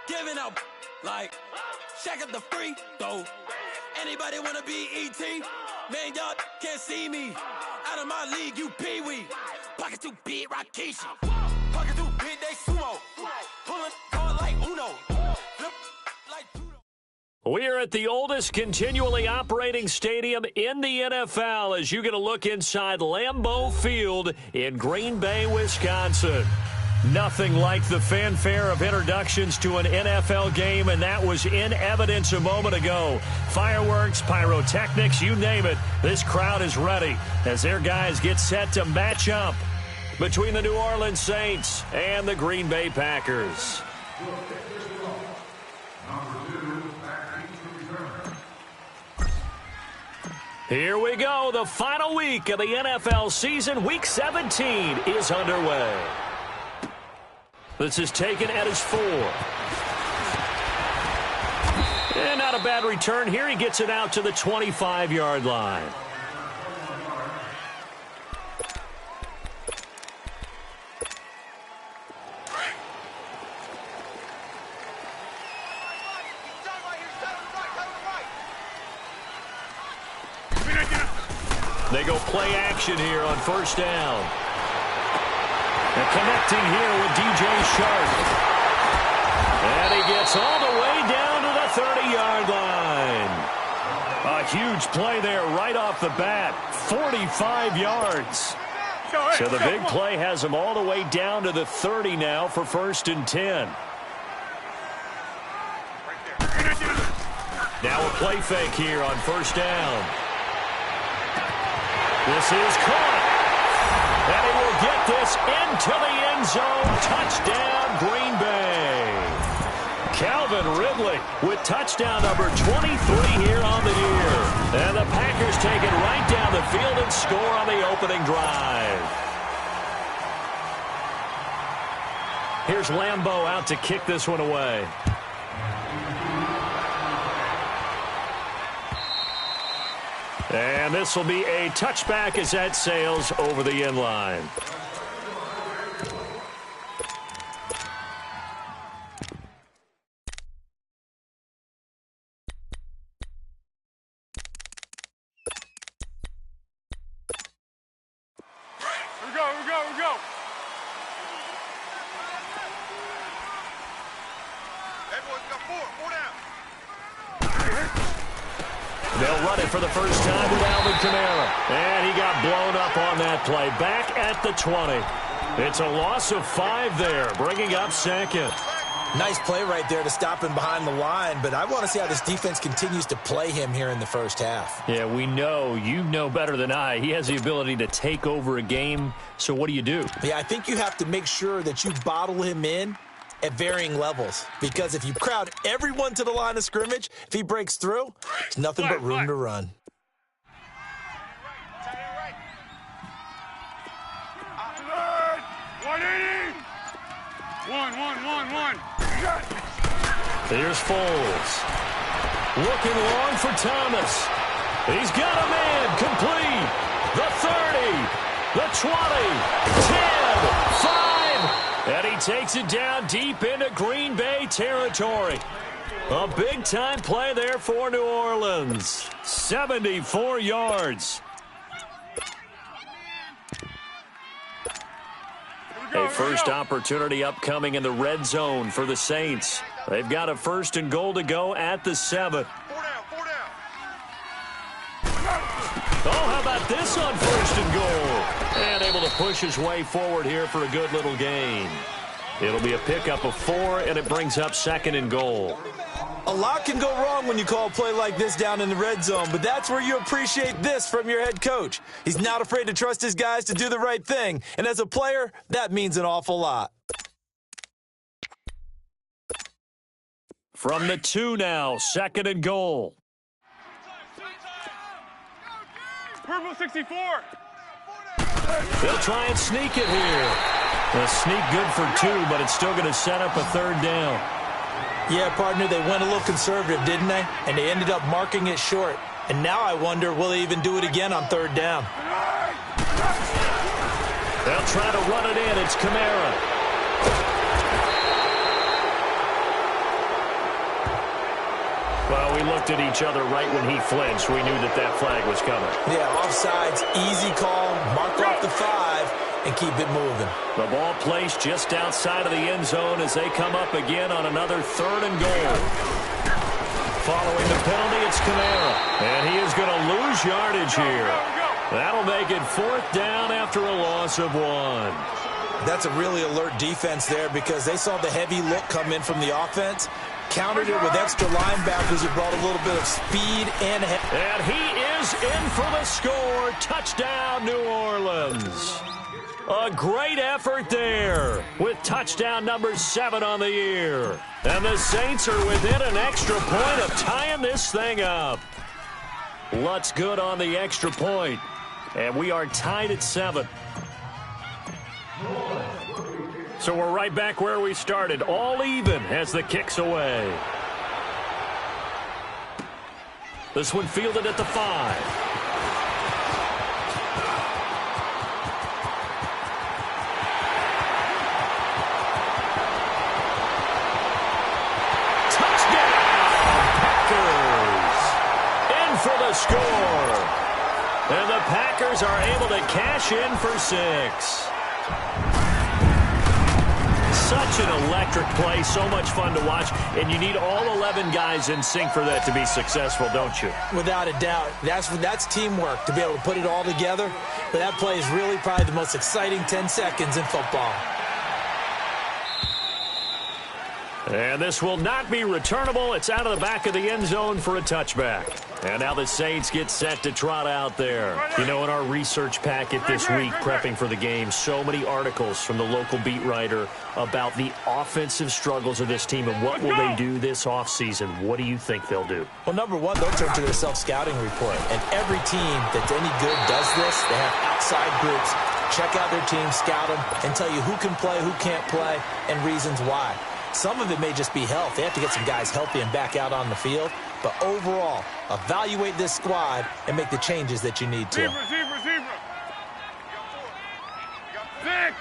Giving out like check up the free throw. Anybody wanna be ET? Man, y'all can't see me. Out of my league, you pee-wee. Pocket too big, Rakishi. Pocket too big, they sumo. Pulling card like Uno. Flip like judo. We're at the oldest continually operating stadium in the NFL as you get a look inside Lambeau Field in Green Bay, Wisconsin. Nothing like the fanfare of introductions to an NFL game, and that was in evidence a moment ago. Fireworks, pyrotechnics, you name it. This crowd is ready as their guys get set to match up between the New Orleans Saints and the Green Bay Packers. Here we go. The final week of the NFL season. Week 17 is underway. This is taken at his 4. And not a bad return here. He gets it out to the 25-yard line. They go play action here on first down. And connecting here with DJ Shark. And he gets all the way down to the 30-yard line. A huge play there right off the bat. 45 yards. So the big play has him all the way down to the 30 now for 1st and 10. Now a play fake here on first down. This is caught. And he will get this into the end zone. Touchdown, Green Bay. Calvin Ridley with touchdown number 23 here on the year. And the Packers take it right down the field and score on the opening drive. Here's Lambeau out to kick this one away. And this will be a touchback as that sails over the end line. Here we go. Everyone's got four down. They'll run it for the first time with Alvin Kamara. And he got blown up on that play. Back at the 20. It's a loss of 5 there, bringing up 2nd. Nice play right there to stop him behind the line, but I want to see how this defense continues to play him here in the first half. Yeah, we know. You know better than I. He has the ability to take over a game, so what do you do? Yeah, I think you have to make sure that you bottle him in at varying levels, because if you crowd everyone to the line of scrimmage, if he breaks through, it's nothing but room to run. One. Here's Foles. Looking long for Thomas. He's got a man complete. The 30, the 20, 10, 5. And he takes it down deep into Green Bay territory. A big-time play there for New Orleans. 74 yards. A first opportunity upcoming in the red zone for the Saints. They've got a 1st and goal to go at the 7. Four down. Oh, how about this on 1st and goal? And able to push his way forward here for a good little gain. It'll be a pickup of 4, and it brings up 2nd and goal. A lot can go wrong when you call a play like this down in the red zone, but that's where you appreciate this from your head coach. He's not afraid to trust his guys to do the right thing, and as a player, that means an awful lot. From the 2 now, 2nd and goal. Purple 64. They'll try and sneak it here. A sneak good for 2, but it's still going to set up a 3rd down. Yeah, partner, they went a little conservative, didn't they? And they ended up marking it short. And now I wonder, will they even do it again on 3rd down? They'll try to run it in. It's Kamara. they looked at each other right when he flinched. We knew that that flag was coming. Yeah, offsides, easy call, mark off the 5, and keep it moving. The ball placed just outside of the end zone as they come up again on another 3rd and goal. Following the penalty, it's Kamara. And he is going to lose yardage here. That'll make it 4th down after a loss of 1. That's a really alert defense there because they saw the heavy look come in from the offense, countered it with extra linebackers who brought a little bit of speed and he is in for the score. Touchdown, New Orleans. A great effort there with touchdown number 7 on the year. And the Saints are within an extra point of tying this thing up. Lutz good on the extra point. And we are tied at 7. So we're right back where we started, all even as the kick's away. This one fielded at the 5. Touchdown, Packers! In for the score. And the Packers are able to cash in for 6. Such an electric play, so much fun to watch, and you need all 11 guys in sync for that to be successful, don't you? Without a doubt. That's teamwork to be able to put it all together, but that play is really probably the most exciting 10 seconds in football. And this will not be returnable. It's out of the back of the end zone for a touchback. And now the Saints get set to trot out there. You know, in our research packet this week, prepping for the game, so many articles from the local beat writer about the offensive struggles of this team and what will they do this offseason. What do you think they'll do? Well, number one, they'll turn to their self-scouting report. And every team that's any good does this. They have outside groups. Check out their team, scout them, and tell you who can play, who can't play, and reasons why. Some of it may just be health. They have to get some guys healthy and back out on the field. But overall, evaluate this squad and make the changes that you need to. Zebra. Zig.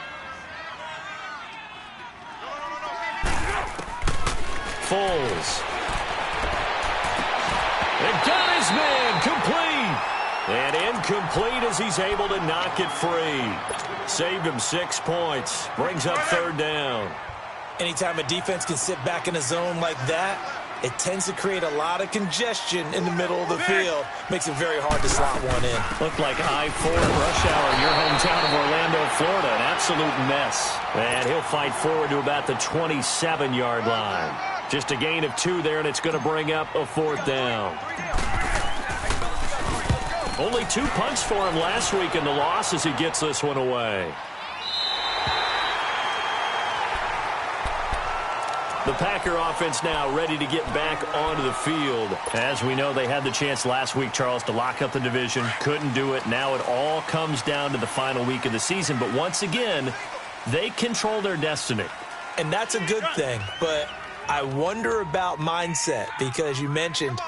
Foles. And got his man complete. And incomplete as he's able to knock it free. Saved him 6 points. Brings up 3rd down. Anytime a defense can sit back in a zone like that, it tends to create a lot of congestion in the middle of the field. Makes it very hard to slot one in. Looked like I-4 rush hour in your hometown of Orlando, Florida. An absolute mess. And he'll fight forward to about the 27-yard line. Just a gain of 2 there, and it's going to bring up a 4th down. Only 2 punts for him last week in the loss as he gets this one away. The Packer offense now ready to get back onto the field. As we know, they had the chance last week, Charles, to lock up the division. Couldn't do it. Now it all comes down to the final week of the season. But once again, they control their destiny. And that's a good thing. But I wonder about mindset because you mentioned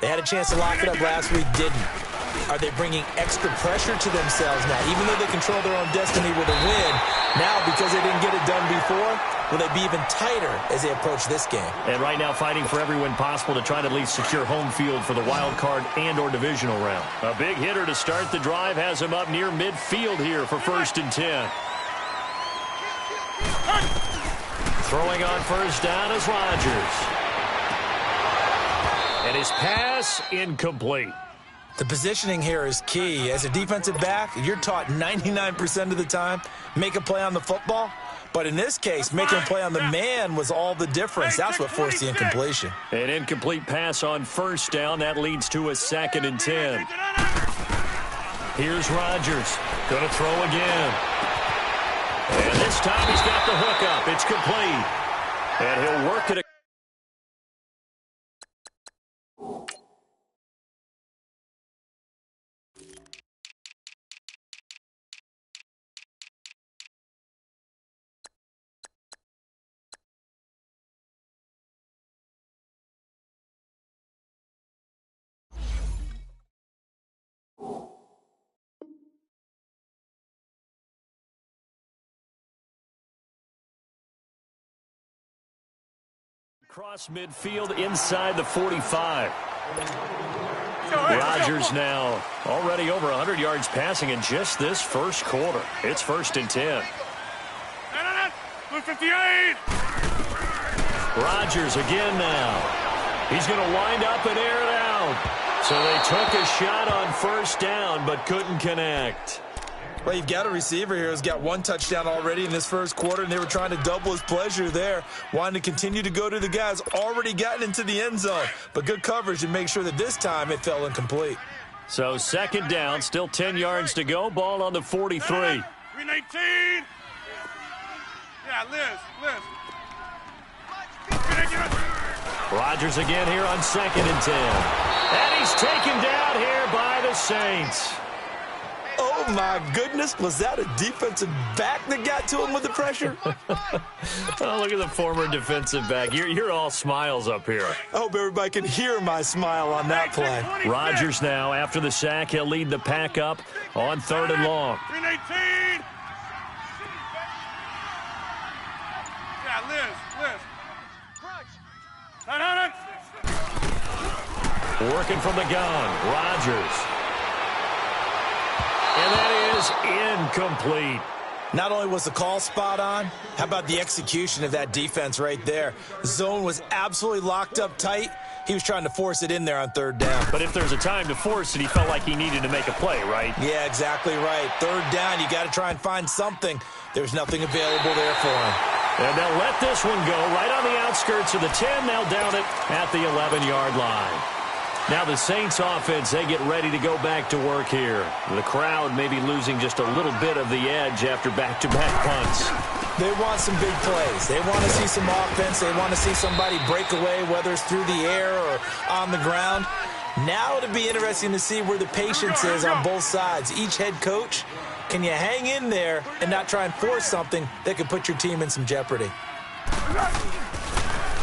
they had a chance to lock it up last week, didn't. Are they bringing extra pressure to themselves now? Even though they control their own destiny with a win, now because they didn't get it done before, will they be even tighter as they approach this game? And right now fighting for every win possible to try to at least secure home field for the wild card and or divisional round. A big hitter to start the drive has him up near midfield here for 1st and 10. Throwing on 1st down is Rodgers. And his pass incomplete. The positioning here is key. As a defensive back, you're taught 99% of the time, make a play on the football. But in this case, making a play on the man was all the difference. That's what forced the incompletion. An incomplete pass on 1st down. That leads to a 2nd and 10. Here's Rodgers. Going to throw again. And this time he's got the hook up. It's complete. And he'll work it. Cross midfield inside the 45. Rodgers now already over 100 yards passing in just this first quarter. It's 1st and 10. 58. Rodgers again now. He's going to wind up and air it out. So they took a shot on 1st down but couldn't connect. Well, you've got a receiver here who's got 1 touchdown already in this first quarter, and they were trying to double his pleasure there, wanting to continue to go to the guys already gotten into the end zone. But good coverage to make sure that this time it fell incomplete. So 2nd down, still 10 yards to go. Ball on the 43. 319. Yeah, Liz. Rodgers again here on 2nd and 10. And he's taken down here by the Saints. Oh, my goodness. Was that a defensive back that got to him with the pressure? Oh, look at the former defensive back. You're all smiles up here. I hope everybody can hear my smile on that play. Rodgers now, after the sack, he'll lead the pack up on 3rd and long. 319. Yeah, Liz. 900. Working from the gun, Rodgers. And that is incomplete. Not only was the call spot on, how about the execution of that defense right there? The zone was absolutely locked up tight. He was trying to force it in there on 3rd down. But if there's a time to force it, he felt like he needed to make a play, right? Yeah, exactly right. 3rd down, you got to try and find something. There's nothing available there for him. And they'll let this one go right on the outskirts of the 10. They'll down it at the 11-yard line. Now the Saints offense, they get ready to go back to work here. The crowd may be losing just a little bit of the edge after back-to-back punts. They want some big plays. They want to see some offense. They want to see somebody break away, whether it's through the air or on the ground. Now it'll be interesting to see where the patience is on both sides. Each head coach, can you hang in there and not try and force something that could put your team in some jeopardy?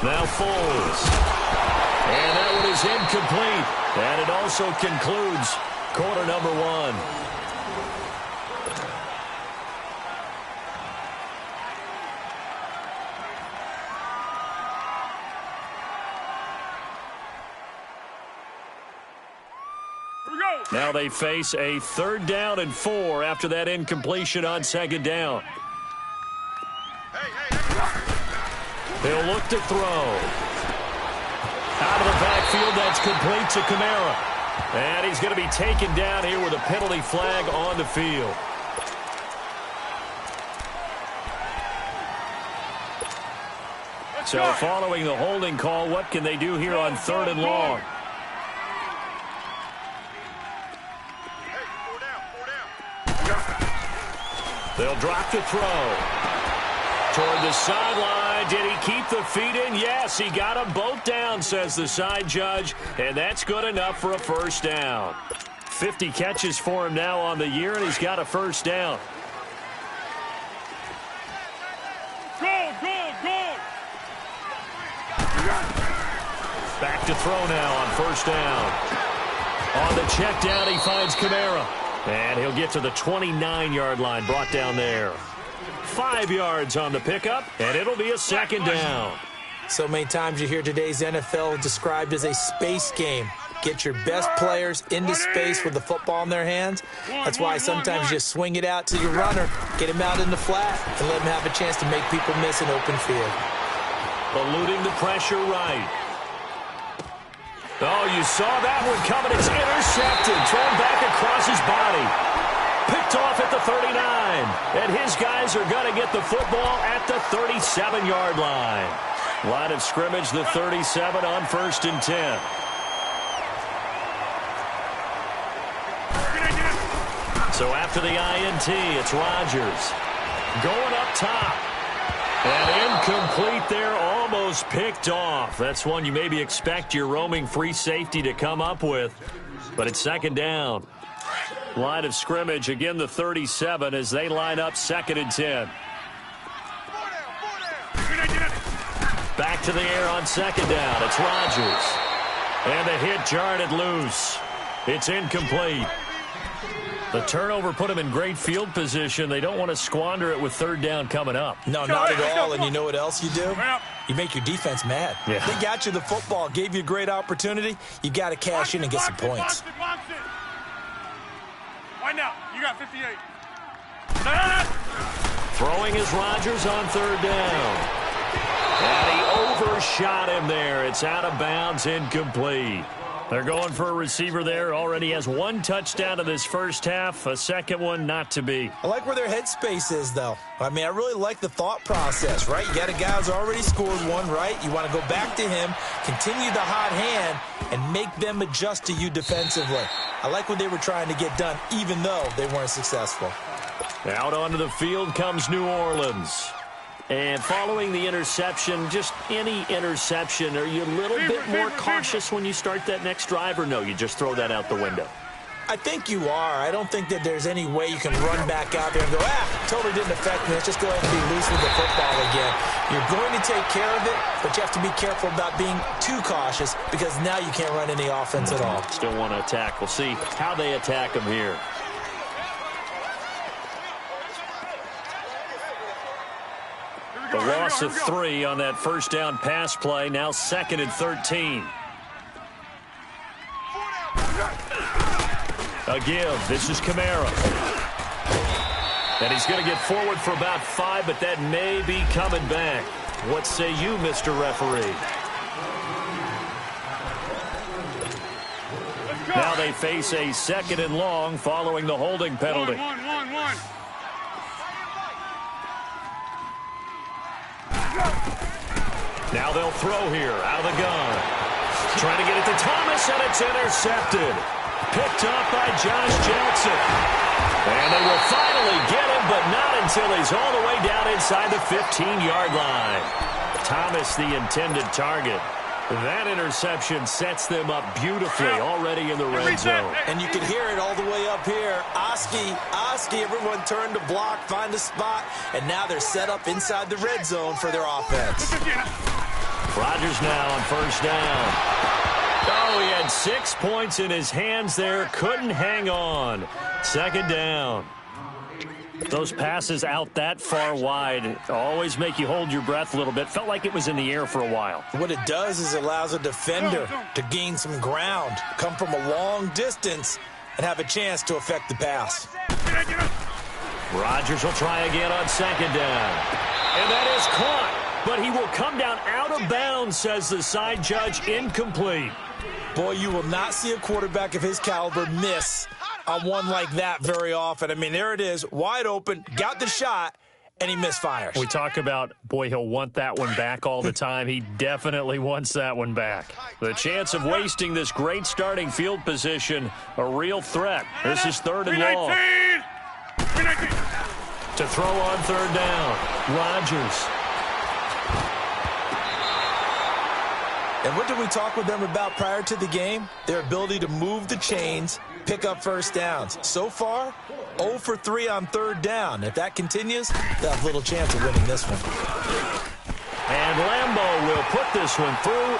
Now Foles. And that one is incomplete. And it also concludes quarter number 1. Now they face a 3rd down and 4 after that incompletion on 2nd down. They'll look to throw. Out of the backfield, that's complete to Kamara. And he's going to be taken down here with a penalty flag on the field. So following the holding call, what can they do here on 3rd and long? They'll drop the throw. Toward the sideline. Did he keep the feet in? Yes, he got them both down, says the side judge. And that's good enough for a 1st down. 50 catches for him now on the year, and he's got a 1st down. Go. Back to throw now on 1st down. On the check down, he finds Kamara. And he'll get to the 29-yard line, brought down there. 5 yards on the pickup, and it'll be a 2nd down. So many times you hear today's NFL described as a space game. Get your best players into space with the football in their hands. That's why sometimes you just swing it out to your runner, get him out in the flat, and let him have a chance to make people miss an open field. Eluding the pressure right. Oh, you saw that one coming. It's intercepted. Thrown back across his body. Picked off at the 39. And his guys are going to get the football at the 37-yard line. Line of scrimmage, the 37 on 1st and 10. So after the INT, it's Rodgers. Going up top. And incomplete there, almost picked off. That's one you maybe expect your roaming free safety to come up with. But it's 2nd down. Line of scrimmage, again the 37 as they line up 2nd and 10. Back to the air on 2nd down. It's Rodgers. And the hit jarred it loose. It's incomplete. The turnover put them in great field position. They don't want to squander it with third down coming up. No, not at all. And you know what else you do? You make your defense mad. Yeah. They got you the football, gave you a great opportunity. You got to cash in and get some points. Right now, you got 58. Throwing is Rodgers on third down. And he overshot him there. It's out of bounds, incomplete. They're going for a receiver there. Already has one touchdown in this first half. A second one not to be. I like where their headspace is, though. I mean, I really like the thought process, right? You got a guy who's already scored one, right? You want to go back to him, continue the hot hand, and make them adjust to you defensively. I like what they were trying to get done, even though they weren't successful. Out onto the field comes New Orleans. And following the interception, just any interception, are you a little bit more cautious when you start that next drive, or no, you just throw that out the window? I think you are. I don't think that there's any way you can run back out there and go, totally didn't affect me. Let's just go ahead and be loose with the football again. You're going to take care of it, but you have to be careful about being too cautious because now you can't run any offense at all. Still want to attack. We'll see how they attack them here. The loss of 3 on that first down pass play. Now 2nd and 13. A give. This is Kamara. And he's going to get forward for about 5, but that may be coming back. What say you, Mr. Referee? Now they face a 2nd and long following the holding penalty. One. Now they'll throw here out of the gun. Trying to get it to Thomas, and it's intercepted. Picked up by Josh Jackson. And they will finally get him, but not until he's all the way down inside the 15-yard line. Thomas, the intended target. That interception sets them up beautifully already in the red zone. And you can hear it all the way up here. Oski, everyone turned to block, find a spot, and now they're set up inside the red zone for their offense. Rodgers now on first down. Oh, he had 6 points in his hands there. Couldn't hang on. 2nd down. Those passes out that far wide always make you hold your breath a little bit. Felt like it was in the air for a while. What it does is it allows a defender to gain some ground, come from a long distance, and have a chance to affect the pass. Rodgers will try again on 2nd down. And that is caught, but he will come down out of bounds, says the side judge. Incomplete. Boy, you will not see a quarterback of his caliber miss on one like that very often. I mean, there it is, wide open, got the shot, and he misfires. We talk about, boy, he'll want that one back all the time. He definitely wants that one back. The chance of wasting this great starting field position, a real threat. This is 3rd and long. To throw on 3rd down, Rodgers. And what did we talk with them about prior to the game? Their ability to move the chains, pick up first downs. So far, 0 for 3 on 3rd down. If that continues, they'll have little chance of winning this one. And Lambeau will put this one through,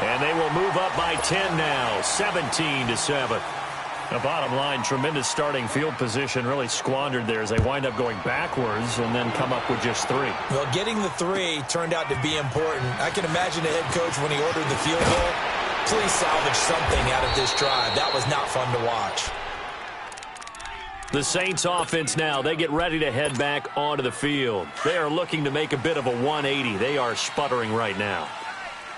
and they will move up by 10 now, 17-7. The bottom line, tremendous starting field position, really squandered there as they wind up going backwards and then come up with just 3. Well, getting the 3 turned out to be important. I can imagine the head coach when he ordered the field goal. Please salvage something out of this drive. That was not fun to watch. The Saints offense now, they get ready to head back onto the field. They are looking to make a bit of a 180. They are sputtering right now.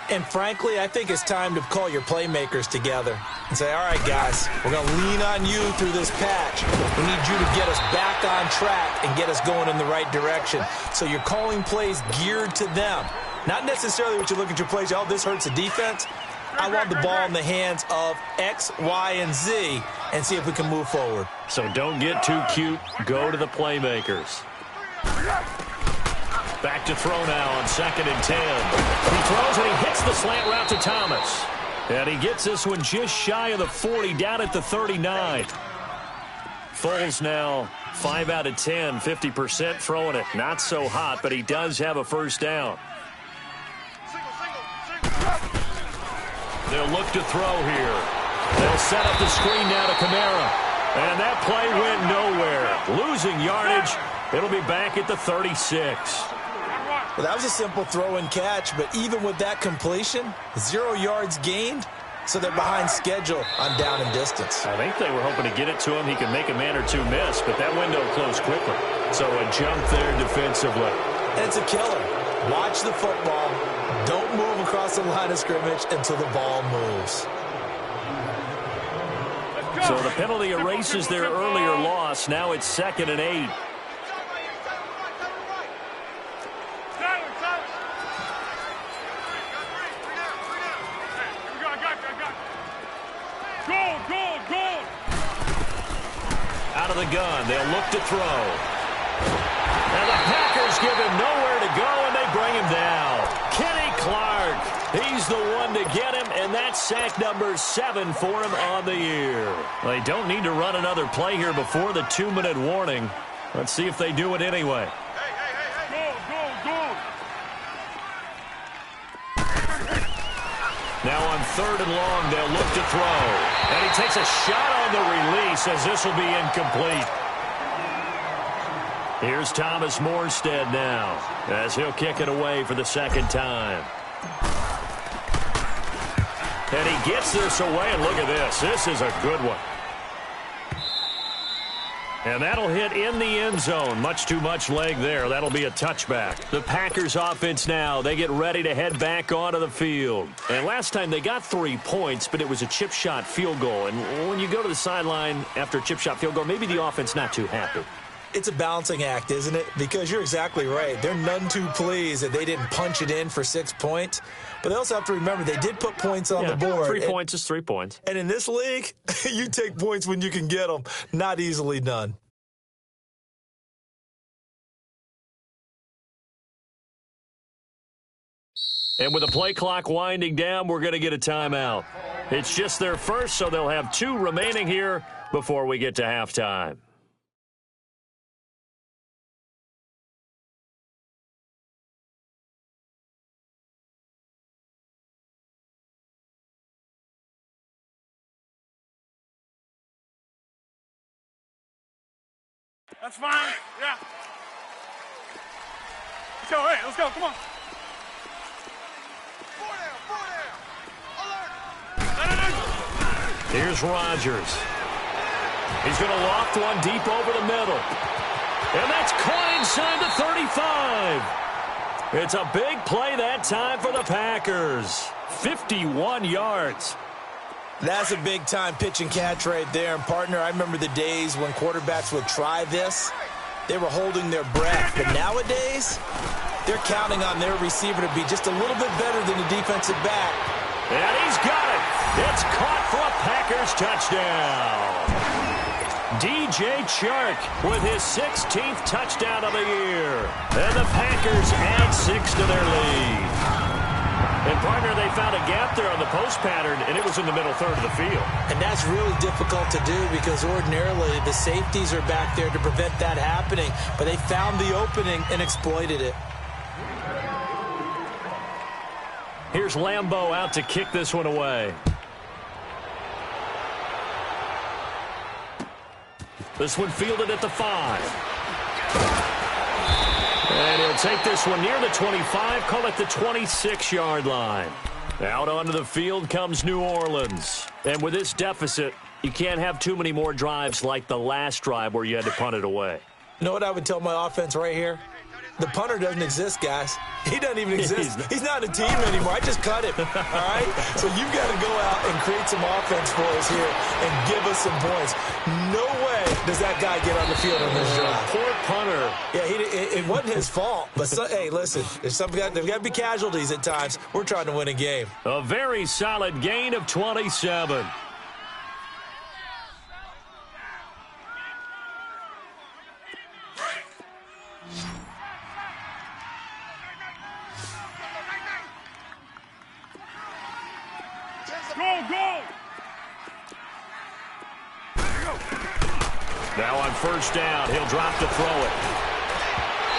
And frankly, I think it's time to call your playmakers together and say, all right, guys, we're going to lean on you through this patch. We need you to get us back on track and get us going in the right direction. So you're calling plays geared to them. Not necessarily what you look at your plays, oh, this hurts the defense. I want the ball in the hands of X, Y, and Z and see if we can move forward. So don't get too cute. Go to the playmakers. Back to throw now on 2nd and 10. He throws and he hits the slant route to Thomas. And he gets this one just shy of the 40, down at the 39. Foles now 5 out of 10, 50% throwing it. Not so hot, but he does have a first down. They'll look to throw here. They'll set up the screen now to Kamara. And that play went nowhere. Losing yardage. It'll be back at the 36. Well, that was a simple throw and catch, but even with that completion, 0 yards gained, so they're behind schedule on down and distance. I think they were hoping to get it to him. He could make a man or two miss, but that window closed quickly. So a jump there defensively. And it's a killer. Watch the football. Don't move across the line of scrimmage until the ball moves. So the penalty erases their earlier loss. Now it's 2nd and 8. Out of the gun, they'll look to throw. And the Packers give him nowhere to go, and they bring him down. Kenny Clark, he's the one to get him, and that's sack number 7 for him on the year. They don't need to run another play here before the 2-minute warning. Let's see if they do it anyway. Now on 3rd and long, they'll look to throw. And he takes a shot on the release as this will be incomplete. Here's Thomas Morstead now as he'll kick it away for the 2nd time. And he gets this away, and look at this. This is a good one. And that'll hit in the end zone. Much too much leg there. That'll be a touchback. The Packers offense now, they get ready to head back onto the field. And last time they got 3 points, but it was a chip shot field goal. And when you go to the sideline after a chip shot field goal, maybe the offense not too happy. It's a balancing act, isn't it? Because you're exactly right. They're none too pleased that they didn't punch it in for 6 points. But they also have to remember they did put points on the board. 3 points is 3 points. And in this league, you take points when you can get them. Not easily done. And with the play clock winding down, we're going to get a timeout. It's just their first, so they'll have 2 remaining here before we get to halftime. That's fine. Yeah. Let's go. Hey, let's go. Come on. Here's Rodgers. He's going to loft one deep over the middle. And that's caught inside the 35. It's a big play that time for the Packers. 51 yards. That's a big-time pitch and catch right there. And, partner, I remember the days when quarterbacks would try this. They were holding their breath. But nowadays, they're counting on their receiver to be just a little bit better than the defensive back. And he's got it. It's caught for a Packers touchdown. DJ Chark with his 16th touchdown of the year. And the Packers add 6 to their lead. And, partner, they found a gap there on the post pattern, and it was in the middle third of the field. And that's really difficult to do because ordinarily the safeties are back there to prevent that happening. But they found the opening and exploited it. Here's Lambeau out to kick this one away. This one fielded at the 5. And he'll take this one near the 25, call it the 26-yard line. Out onto the field comes New Orleans. And with this deficit, you can't have too many more drives like the last drive where you had to punt it away. You know what I would tell my offense right here? The punter doesn't exist, guys. He doesn't even exist. He's not a team anymore. I just cut him, all right? So you've got to go out and create some offense for us here and give us some points. No way does that guy get on the field on this drive. Poor punter. Yeah, it wasn't his fault. But, hey, listen, there's got to be casualties at times. We're trying to win a game. A very solid gain of 27. Now on first down, he'll drop to throw it.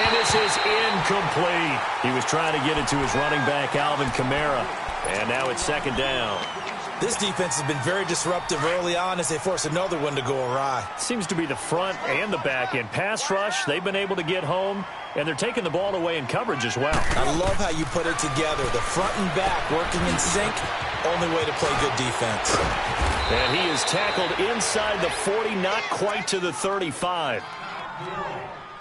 And this is incomplete. He was trying to get it to his running back, Alvin Kamara. And now it's 2nd down. This defense has been very disruptive early on as they force another one to go awry. Seems to be the front and the back end. Pass rush, they've been able to get home, and they're taking the ball away in coverage as well. I love how you put it together. The front and back working in sync, only way to play good defense. And he is tackled inside the 40, not quite to the 35.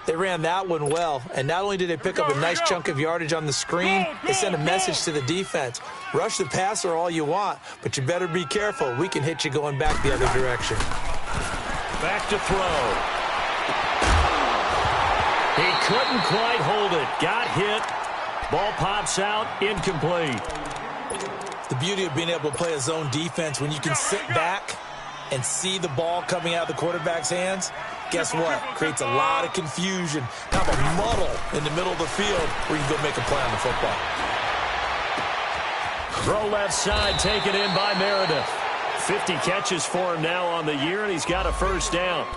They ran that one well, and not only did they pick up a nice chunk of yardage on the screen, they sent a message to the defense. Rush the passer all you want, but you better be careful. We can hit you going back the other direction. Back to throw. He couldn't quite hold it. Got hit. Ball pops out, incomplete. The beauty of being able to play a zone defense when you can sit back and see the ball coming out of the quarterback's hands, guess what? Creates a lot of confusion, kind of a muddle in the middle of the field where you can go make a play on the football. Throw left side, taken in by Meredith. 50 catches for him now on the year, and he's got a first down.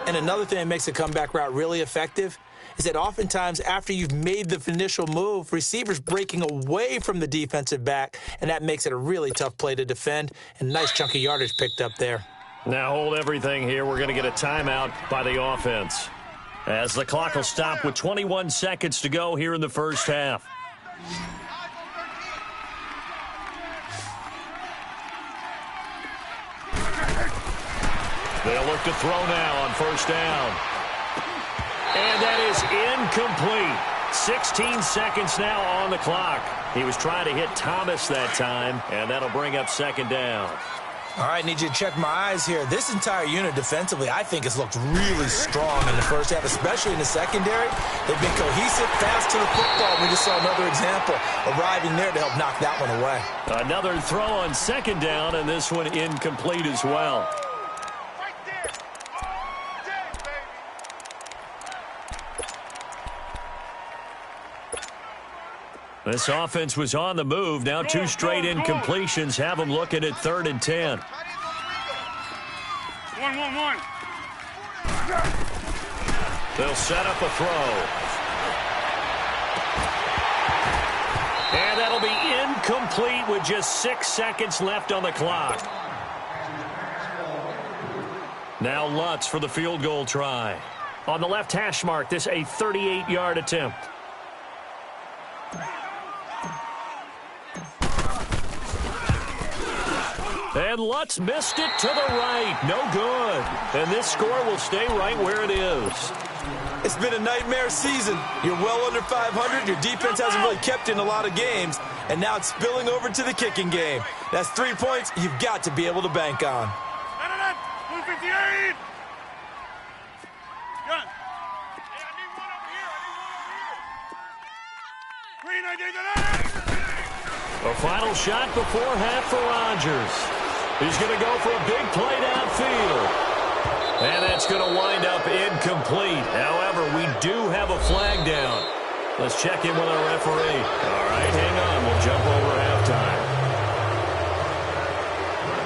And another thing that makes the comeback route really effective is that oftentimes after you've made the initial move, receivers breaking away from the defensive back, and that makes it a really tough play to defend, and nice chunk of yardage picked up there. Now hold everything here. We're going to get a timeout by the offense, as the clock will stop with 21 seconds to go here in the first half. They'll look to throw now on first down. And that is incomplete. 16 seconds now on the clock. He was trying to hit Thomas that time, and that'll bring up second down. All right, need you to check my eyes here. This entire unit defensively, I think, has looked really strong in the first half, especially in the secondary. They've been cohesive, fast to the football. We just saw another example arriving there to help knock that one away. Another throw on second down, and this one incomplete as well. This offense was on the move. Now two straight incompletions have them looking at 3rd and 10. 1-1-1. They'll set up a throw. And that'll be incomplete with just 6 seconds left on the clock. Now Lutz for the field goal try. On the left hash mark, this a 38-yard attempt. And Lutz missed it to the right. No good. And this score will stay right where it is. It's been a nightmare season. You're well under 500. Your defense hasn't really kept in a lot of games. And now it's spilling over to the kicking game. That's 3 points you've got to be able to bank on. 258. Gun. Green, I need that. A final shot before half for Rodgers. He's going to go for a big play downfield. And that's going to wind up incomplete. However, we do have a flag down. Let's check in with our referee. All right, hang on. We'll jump over halftime.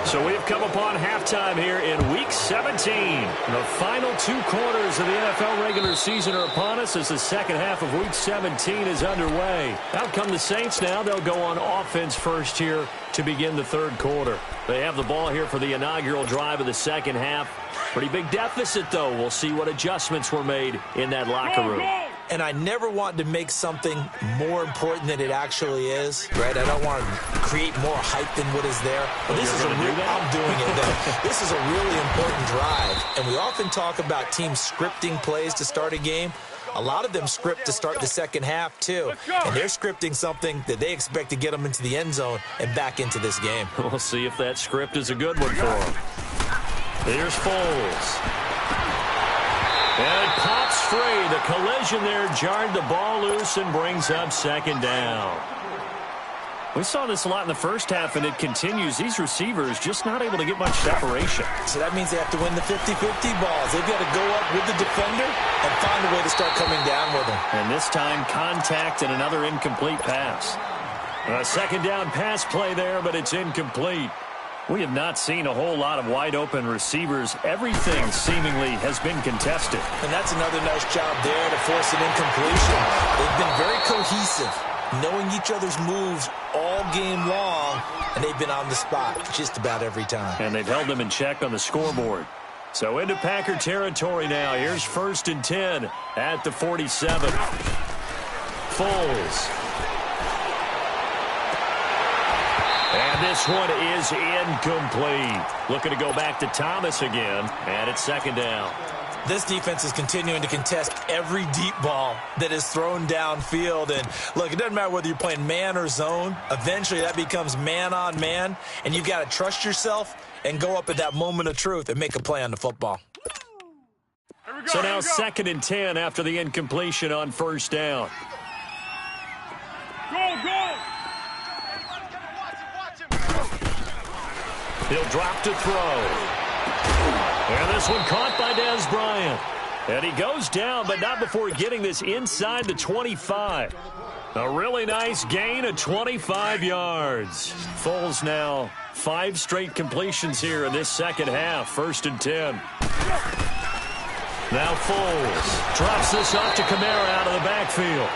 So we have come upon halftime here in Week 17. The final 2 quarters of the NFL regular season are upon us as the second half of Week 17 is underway. Out come the Saints now. They'll go on offense first here to begin the 3rd quarter. They have the ball here for the inaugural drive of the second half. Pretty big deficit, though. We'll see what adjustments were made in that locker room. And I never want to make something more important than it actually is, right? I don't want to create more hype than what is there. But this is a real, I'm doing it, though. This is a really important drive. And we often talk about teams scripting plays to start a game. A lot of them script to start the second half, too. And they're scripting something that they expect to get them into the end zone and back into this game. We'll see if that script is a good one for them. Here's Foles. And it pops free. The collision there jarred the ball loose and brings up second down. We saw this a lot in the first half, and it continues. These receivers just not able to get much separation. So that means they have to win the 50-50 balls. They've got to go up with the defender and find a way to start coming down with them. And this time, contact and another incomplete pass. A second down pass play there, but it's incomplete. We have not seen a whole lot of wide-open receivers. Everything seemingly has been contested. And that's another nice job there to force an incompletion. They've been very cohesive, knowing each other's moves all game long, and they've they've been on the spot just about every time. And they've held them in check on the scoreboard. So into Packer territory now. Here's 1st and 10 at the 47. Foles. And this one is incomplete. Looking to go back to Thomas again, and it's 2nd down. This defense is continuing to contest every deep ball that is thrown downfield. And, look, it doesn't matter whether you're playing man or zone. Eventually, that becomes man on man, and you've got to trust yourself and go up at that moment of truth and make a play on the football. So now 2nd and 10 after the incompletion on 1st down. Go! He'll drop to throw. And this one caught by Dez Bryant. And he goes down, but not before getting this inside the 25. A really nice gain of 25 yards. Foles now 5 straight completions here in this second half. 1st and 10. Now Foles drops this off to Kamara out of the backfield.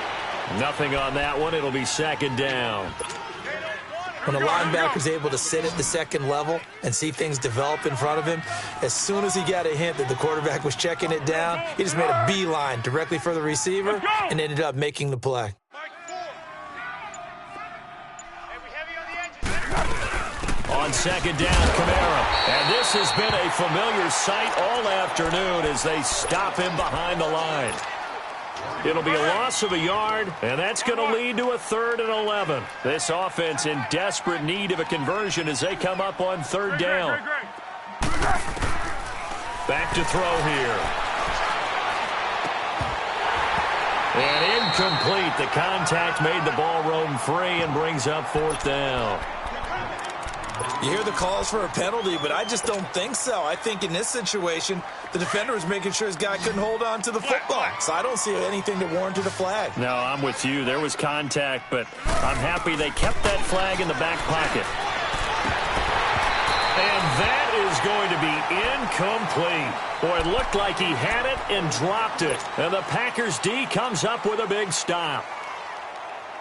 Nothing on that one. It'll be 2nd down. When a linebacker's able to sit at the 2nd level and see things develop in front of him, as soon as he got a hint that the quarterback was checking it down, he just made a beeline directly for the receiver and ended up making the play. On 2nd down, Kamara. And this has been a familiar sight all afternoon as they stop him behind the line. It'll be a loss of a yard, and that's going to lead to a 3rd and 11. This offense in desperate need of a conversion as they come up on 3rd down. Back to throw here. And incomplete. The contact made the ball roam free and brings up 4th down. You hear the calls for a penalty, but I just don't think so. I think in this situation, the defender was making sure his guy couldn't hold on to the football. So I don't see anything that warranted a flag. No, I'm with you. There was contact, but I'm happy they kept that flag in the back pocket. And that is going to be incomplete. Boy, it looked like he had it and dropped it. And the Packers D comes up with a big stop.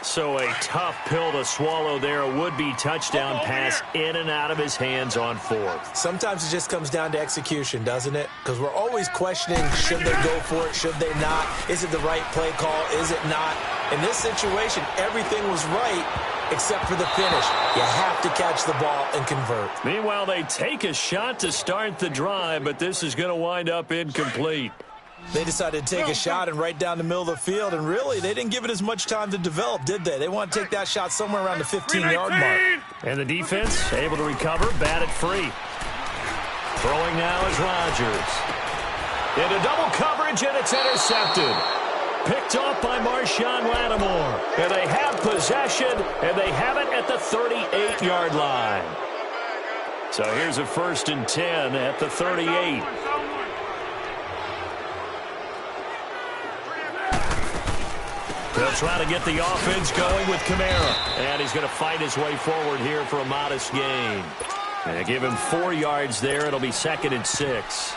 So a tough pill to swallow there. A would-be touchdown pass in and out of his hands on 4th. Sometimes it just comes down to execution, doesn't it? Because we're always questioning, should they go for it, should they not? Is it the right play call, is it not? In this situation, everything was right except for the finish. You have to catch the ball and convert. Meanwhile, they take a shot to start the drive, but this is going to wind up incomplete. They decided to take a shot and right down the middle of the field, and really, they didn't give it as much time to develop, did they? They want to take that shot somewhere around the 15-yard mark. And the defense able to recover, bat it free. Throwing now is Rodgers. Into double coverage, and it's intercepted. Picked off by Marshawn Lattimore. And they have possession, and they have it at the 38-yard line. So here's a 1st and 10 at the 38. They'll try to get the offense going with Kamara. And he's going to fight his way forward here for a modest gain. And give him 4 yards there. It'll be 2nd and 6.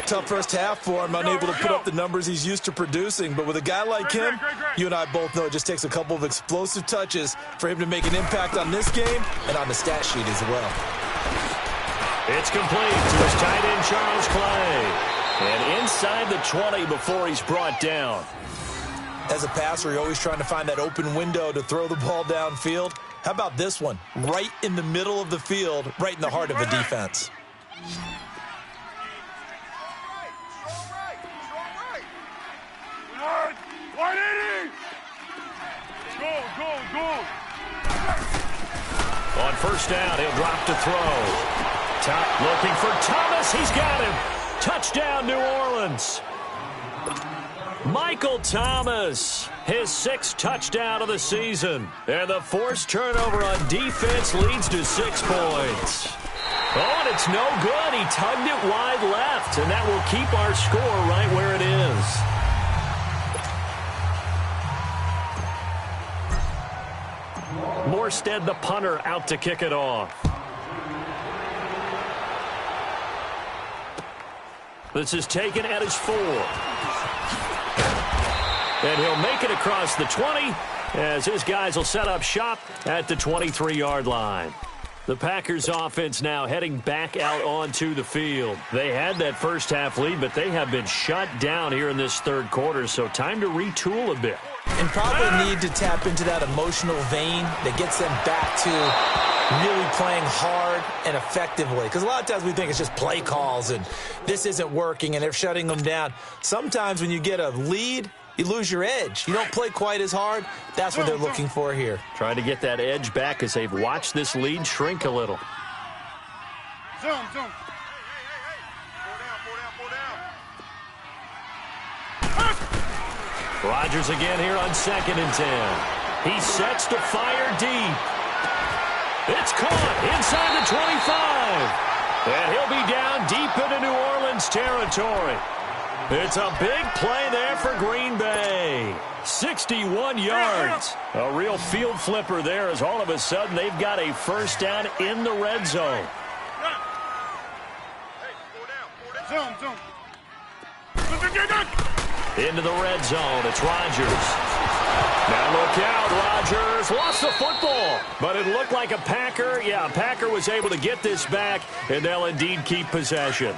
Tough first half for him, unable to put up the numbers he's used to producing. But with a guy like him, you and I both know it just takes a couple of explosive touches for him to make an impact on this game and on the stat sheet as well. It's complete to his tight end, Charles Clay. And inside the 20 before he's brought down. As a passer, you're always trying to find that open window to throw the ball downfield. How about this one? Right in the middle of the field, right in the heart of a defense. On 1st down, he'll drop to throw. Looking for Thomas. He's got him. Touchdown, New Orleans. Michael Thomas, his 6th touchdown of the season. And the forced turnover on defense leads to 6 points. Oh, and it's no good. He tugged it wide left, and that will keep our score right where it is. Morstead, the punter, out to kick it off. This is taken at his 4. And he'll make it across the 20 as his guys will set up shop at the 23-yard line. The Packers offense now heading back out onto the field. They had that first half lead, but they have been shut down here in this third quarter, so time to retool a bit. And probably need to tap into that emotional vein that gets them back to really playing hard and effectively. Because a lot of times we think it's just play calls and this isn't working and they're shutting them down. Sometimes when you get a lead, you lose your edge. You don't play quite as hard. That's what they're looking for here. Trying to get that edge back as they've watched this lead shrink a little. Zoom. Rodgers again here on 2nd and 10. He sets to fire deep. It's caught inside the 25. And he'll be down deep into New Orleans territory. It's a big play there for Green Bay. 61 yards. A real field flipper there as all of a sudden they've got a first down in the red zone. Zoom. Into the red zone. It's Rodgers. Now look out. Rodgers lost the football. But it looked like a Packer. Yeah, a Packer was able to get this back, and they'll indeed keep possession.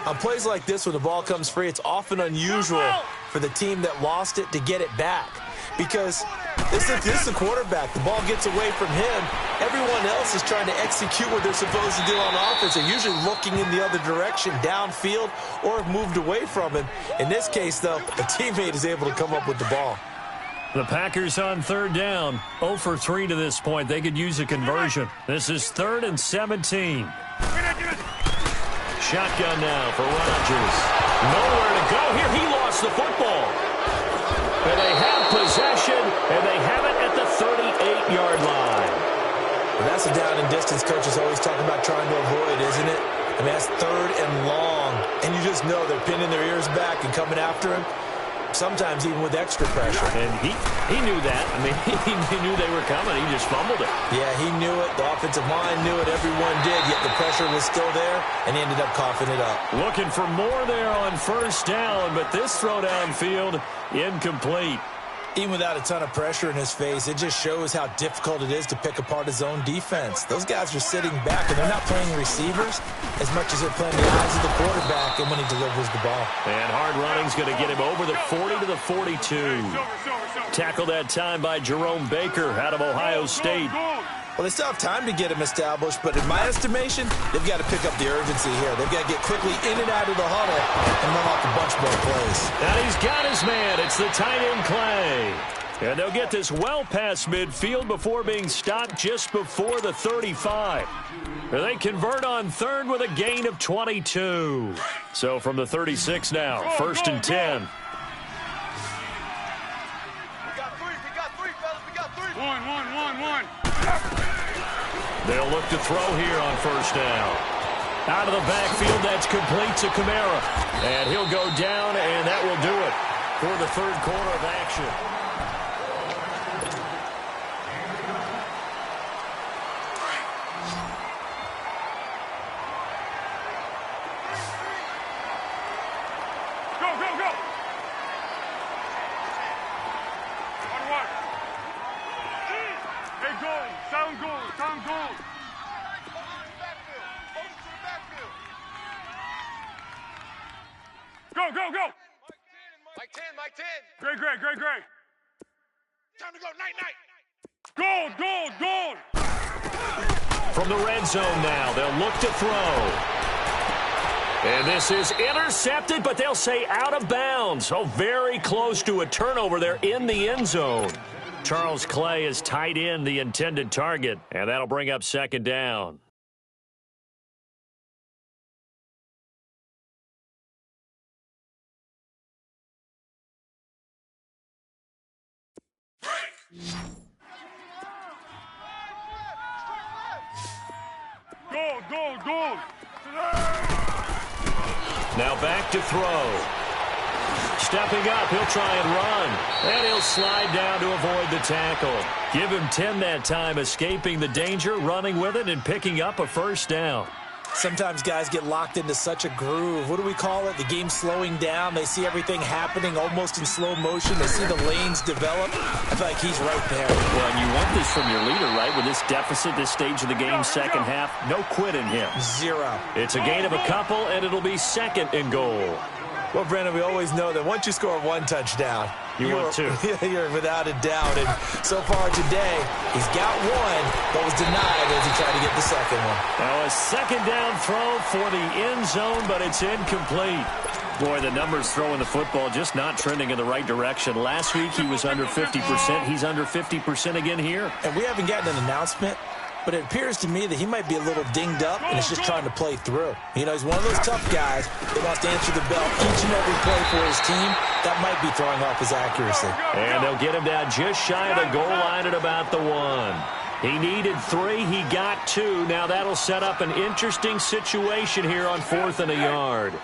On plays like this where the ball comes free, it's often unusual for the team that lost it to get it back. Because this is the quarterback. The ball gets away from him. Everyone else is trying to execute what they're supposed to do on offense. They're usually looking in the other direction, downfield, or have moved away from him. In this case, though, the teammate is able to come up with the ball. The Packers on third down. 0 for 3 to this point. They could use a conversion. This is 3rd and 17. Shotgun now for Rodgers. Nowhere to go here. He lost the football. And they have possession, and they have it at the 38-yard line. Well, that's a down and distance coach is always talking about trying to avoid, isn't it? I mean, that's 3rd and long. And you just know they're pinning their ears back and coming after him. Sometimes even with extra pressure. And he knew that. I mean, he knew they were coming. He just fumbled it. Yeah, he knew it. The offensive line knew it. Everyone did, yet the pressure was still there, and he ended up coughing it up. Looking for more there on first down, but this throw downfield, incomplete. Even without a ton of pressure in his face, it just shows how difficult it is to pick apart his own defense. Those guys are sitting back, and they're not playing receivers as much as they're playing the eyes of the quarterback and when he delivers the ball. And hard running's going to get him over the 40 to the 42. Tackled that time by Jerome Baker out of Ohio State. Well, they still have time to get him established, but in my estimation, they've got to pick up the urgency here. They've got to get quickly in and out of the huddle and run off a bunch more plays. And he's got his man. It's the tight end Clay. And they'll get this well past midfield before being stopped just before the 35. And they convert on 3rd with a gain of 22. So from the 36 now, 1st and 10. We got three, fellas. We got three. One. They'll look to throw here on first down. Out of the backfield, that's complete to Kamara. And he'll go down, and that will do it for the third quarter of action. Go. What? Hey, goal. Sound goal. Go. Mike 10. Great. Time to go. Night. Goal. From the red zone now, they'll look to throw. And this is intercepted, but they'll say out of bounds. Oh, very close to a turnover there in the end zone. Charles Clay is tight in the intended target, and that'll bring up 2nd down. Go. Now back to throw. Stepping up, he'll try and run. And he'll slide down to avoid the tackle. Give him 10 that time, escaping the danger, running with it, and picking up a first down. Sometimes guys get locked into such a groove. What do we call it? The game slowing down. They see everything happening almost in slow motion. They see the lanes develop. I feel like he's right there. Well, and you want this from your leader, right? With this deficit, this stage of the game, second half, no quit in him. 0. It's a gain of a couple, and it'll be second and goal. Well, Brandon, we always know that once you score one touchdown, want two. You're without a doubt. And so far today, he's got one, but was denied as he tried to get the second one. Now a second down throw for the end zone, but it's incomplete. Boy, the numbers throwing the football just not trending in the right direction. Last week, he was under 50%. He's under 50% again here. And we haven't gotten an announcement, but it appears to me that he might be a little dinged up and is just trying to play through. You know, he's one of those tough guys that wants to answer the bell each and every play for his team. That might be throwing off his accuracy. And they'll get him down just shy of the goal line at about the 1. He needed 3. He got 2. Now that'll set up an interesting situation here on 4th and a yard.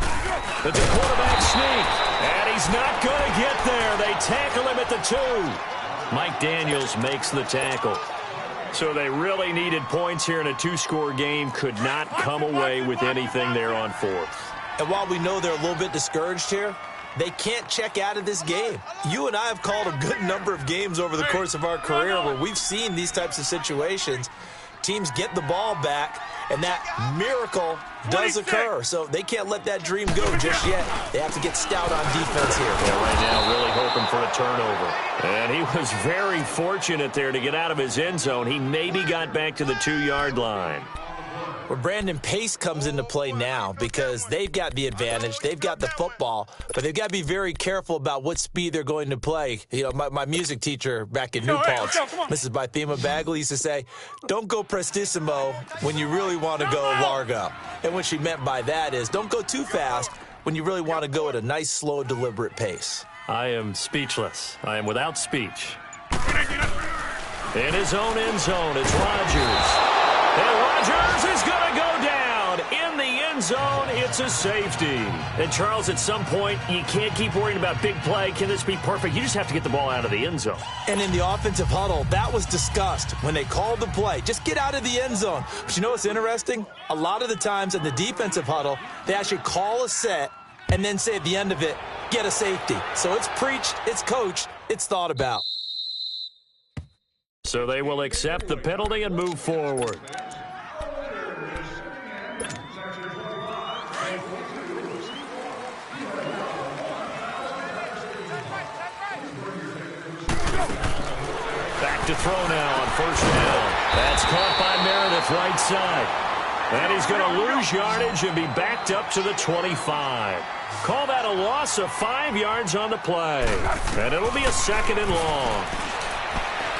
It's a quarterback sneak, and he's not going to get there. They tackle him at the 2. Mike Daniels makes the tackle. So they really needed points here in a 2-score game. Could not come away with anything there on 4th. And while we know they're a little bit discouraged here, they can't check out of this game. You and I have called a good number of games over the course of our career where we've seen these types of situations. Teams get the ball back, and that miracle does occur. So they can't let that dream go just yet. They have to get stout on defense here. Yeah, right now really hoping for a turnover. And he was very fortunate there to get out of his end zone. He maybe got back to the 2-yard line. Where Brandon, pace comes into play now because they've got the advantage. They've got the football, but they've got to be very careful about what speed they're going to play. You know, my music teacher back in New Paltz, Mrs. Bythema Bagley, used to say, don't go prestissimo when you really want to go largo. And what she meant by that is don't go too fast when you really want to go at a nice, slow, deliberate pace. I am speechless. I am without speech. In his own end zone, it's Rodgers. And Rodgers is going to go down in the end zone. It's a safety. And, Charles, at some point, you can't keep worrying about big play. Can this be perfect? You just have to get the ball out of the end zone. And in the offensive huddle, that was discussed when they called the play. Just get out of the end zone. But you know what's interesting? A lot of the times in the defensive huddle, they actually call a set and then say at the end of it, get a safety. So it's preached, it's coached, it's thought about. So they will accept the penalty and move forward. Back to throw now on 1st down. That's caught by Meredith right side. And he's going to lose yardage and be backed up to the 25. Call that a loss of 5 yards on the play. And it'll be a 2nd and long.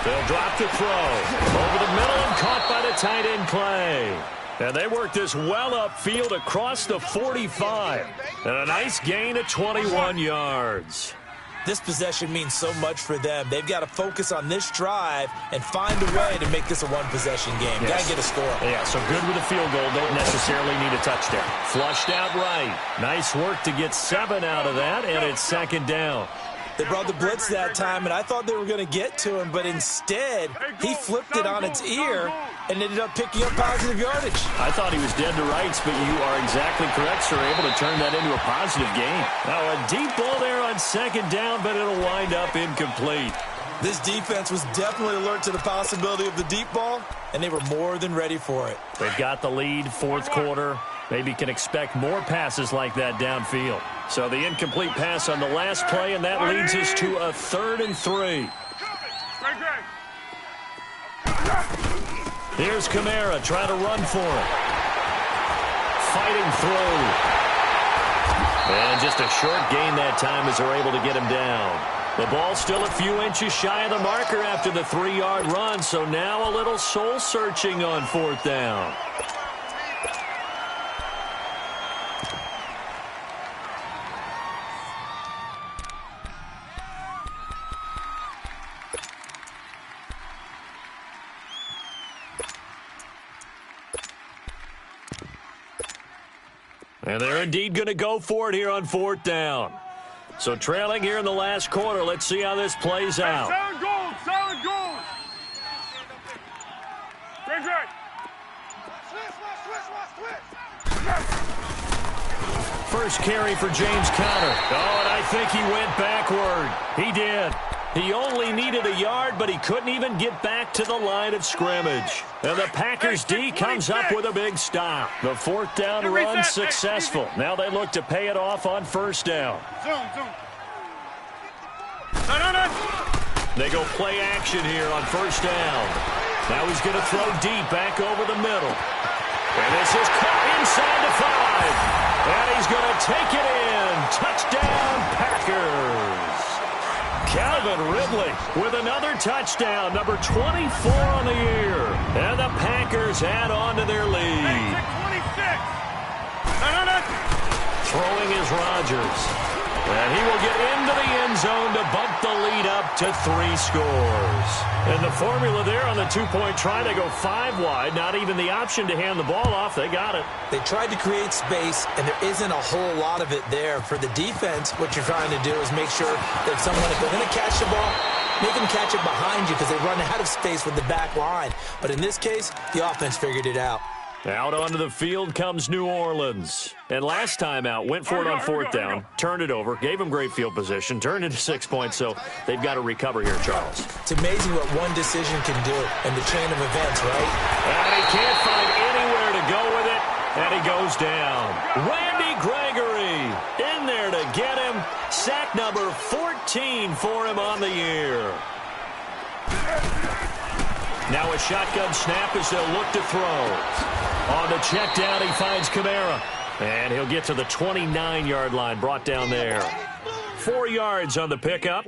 They'll drop the throw. Over the middle and caught by the tight end Clay. And they work this well upfield across the 45. And a nice gain of 21 yards. This possession means so much for them. They've got to focus on this drive and find a way to make this a one-possession game. Yes. Got to get a score. Yeah, so good with a field goal. Don't necessarily need a touchdown. Flushed out right. Nice work to get 7 out of that, and it's 2nd down. They brought the blitz that time, and I thought they were going to get to him, but instead, he flipped it on its ear and ended up picking up positive yardage. I thought he was dead to rights, but you are exactly correct, sir. Able to turn that into a positive gain. Now, a deep ball there on 2nd down, but it'll wind up incomplete. This defense was definitely alert to the possibility of the deep ball, and they were more than ready for it. They've got the lead, 4th quarter. Maybe can expect more passes like that downfield. So the incomplete pass on the last play, and that leads us to a 3rd and 3. Here's Kamara trying to run for it. Fighting through. And just a short gain that time as they're able to get him down. The ball still a few inches shy of the marker after the 3-yard run, so now a little soul-searching on 4th down. And they're indeed going to go for it here on 4th down. So trailing here in the last quarter. Let's see how this plays out. Sound goal, sound goal. Switch. First carry for James Conner. Oh, and I think he went backward. He did. He only needed a yard, but he couldn't even get back to the line of scrimmage. And the Packers D comes up with a big stop. The fourth down run successful. Now they look to pay it off on first down. They go play action here on first down. Now he's going to throw deep back over the middle. And this is caught inside the 5. And he's going to take it in. Touchdown, Packers. Calvin Ridley with another touchdown, number 24 on the year. And the Packers add on to their lead. Throwing is Rodgers. And he will get into the end zone to bump the lead up to 3 scores. And the formula there on the two-point try, they go 5 wide. Not even the option to hand the ball off. They got it. They tried to create space, and there isn't a whole lot of it there. For the defense, what you're trying to do is make sure that someone, if they're going to catch the ball, make them catch it behind you because they run out of space with the back line. But in this case, the offense figured it out. Out onto the field comes New Orleans. And last time out, went for it on fourth down, turned it over, gave them great field position, turned into 6 points, so they've got to recover here, Charles. It's amazing what one decision can do in the chain of events, right? And he can't find anywhere to go with it, and he goes down. Randy Gregory in there to get him. Sack number 14 for him on the year. Now a shotgun snap as they'll look to throw. On the check down, he finds Kamara. And he'll get to the 29-yard line, brought down there. 4 yards on the pickup,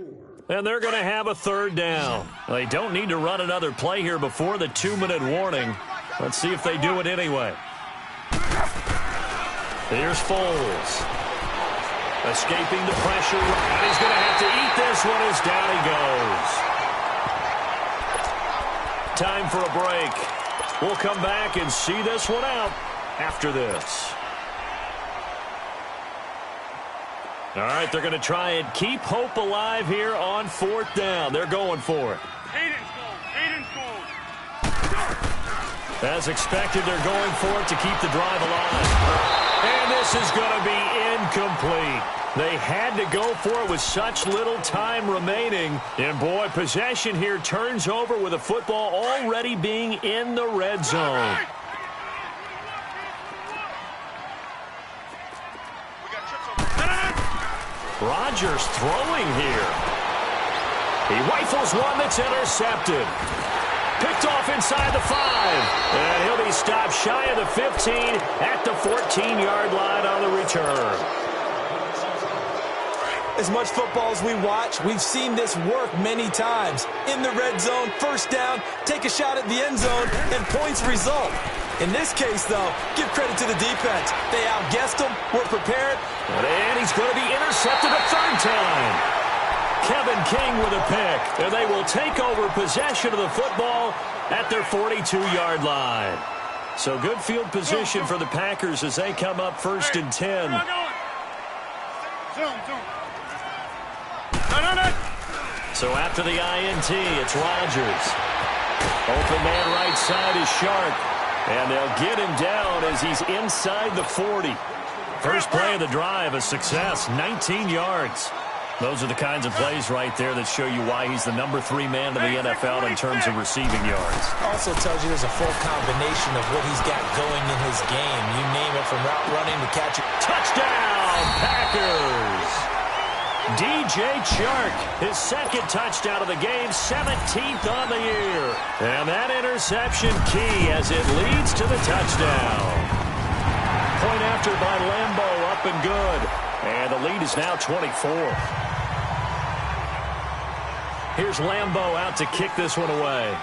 and they're going to have a third down. They don't need to run another play here before the 2-minute warning. Let's see if they do it anyway. Here's Foles. Escaping the pressure. And he's going to have to eat this one as down he goes. Time for a break. We'll come back and see this one out after this. All right, they're going to try and keep hope alive here on fourth down. They're going for it. As expected, they're going for it to keep the drive alive. And this is going to be incomplete. They had to go for it with such little time remaining. And, boy, possession here turns over with the football already being in the red zone. Rodgers throwing here. He rifles one that's intercepted. Picked off inside the 5. And he'll be stopped shy of the 15 at the 14-yard line on the return. As much football as we watch, we've seen this work many times. In the red zone, first down, take a shot at the end zone, and points result. In this case, though, give credit to the defense. They outguessed him, were prepared. And he's going to be intercepted a third time. Kevin King with a pick. And they will take over possession of the football at their 42-yard line. So good field position for the Packers as they come up first and 10. So after the INT, it's Rodgers. Open man right side is Sharp. And they'll get him down as he's inside the 40. First play of the drive, a success, 19 yards. Those are the kinds of plays right there that show you why he's the number 3 man in the NFL in terms of receiving yards. Also tells you there's a full combination of what he's got going in his game. You name it, from route running to catching. Touchdown, Packers! DJ Chark, his second touchdown of the game, 17th on the year. And that interception key as it leads to the touchdown. Point after by Lambo, up and good. And the lead is now 24. Here's Lambo out to kick this one away.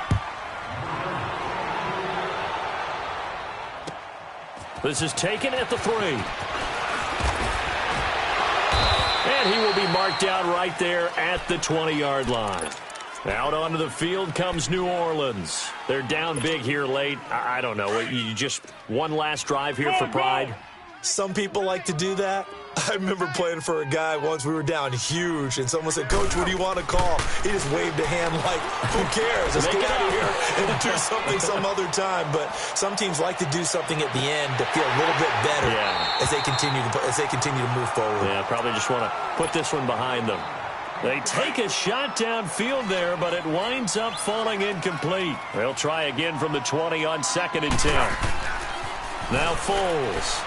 This is taken at the 3. And he will be marked down right there at the 20-yard line. Out onto the field comes New Orleans. They're down big here late. I don't know. You just one last drive here for pride. Some people like to do that. I remember playing for a guy once. We were down huge, and someone said, "Coach, what do you want to call?" He just waved a hand like, "Who cares? Let's get out of here and do something some other time." But some teams like to do something at the end to feel a little bit better as they continue to move forward. Yeah, probably just want to put this one behind them. They take a shot downfield there, but it winds up falling incomplete. They'll try again from the 20 on 2nd and 10. Now Foles.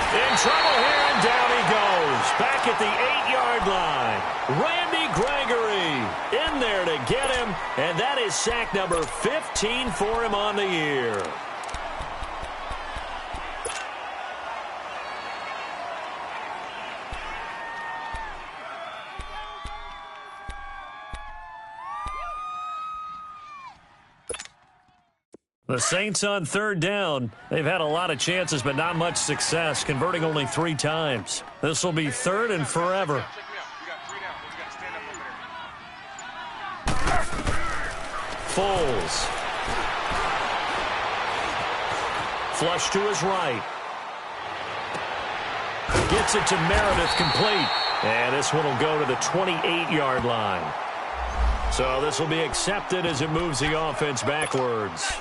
In trouble here, and down he goes. Back at the 8-yard line. Randy Gregory in there to get him, and that is sack number 15 for him on the year. The Saints on 3rd down. They've had a lot of chances, but not much success, converting only 3 times. This will be 3rd and forever. Foles. Flush to his right. Gets it to Meredith, complete. And this one will go to the 28-yard line. So this will be accepted as it moves the offense backwards.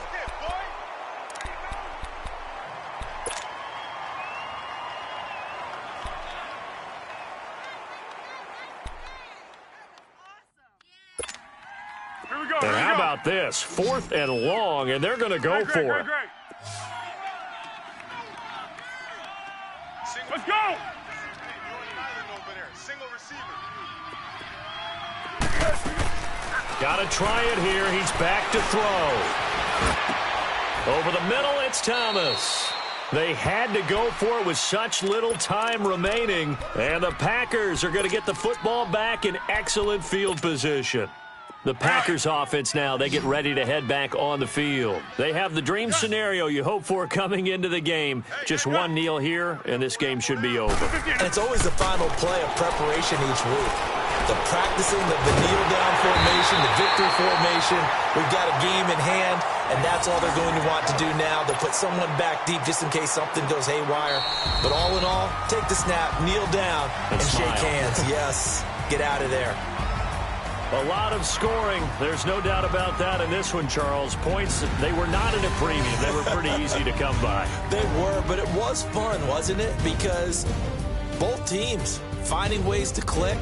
And how about this? 4th and long, and they're going to go for it. Let's go! Got to try it here. He's back to throw. Over the middle, it's Thomas. They had to go for it with such little time remaining, and the Packers are going to get the football back in excellent field position. The Packers offense now, they get ready to head back on the field. They have the dream scenario you hope for coming into the game. Just one kneel here, and this game should be over. And it's always the final play of preparation each week. The practicing of the kneel-down formation, the victory formation. We've got a game in hand, and that's all they're going to want to do now. They'll put someone back deep just in case something goes haywire. But all in all, take the snap, kneel down, and shake hands. Yes, get out of there. A lot of scoring. There's no doubt about that in this one, Charles. Points, they were not at a premium. They were pretty easy to come by. They were, but it was fun, wasn't it? Because both teams finding ways to click.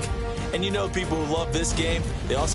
And you know people who love this game, they also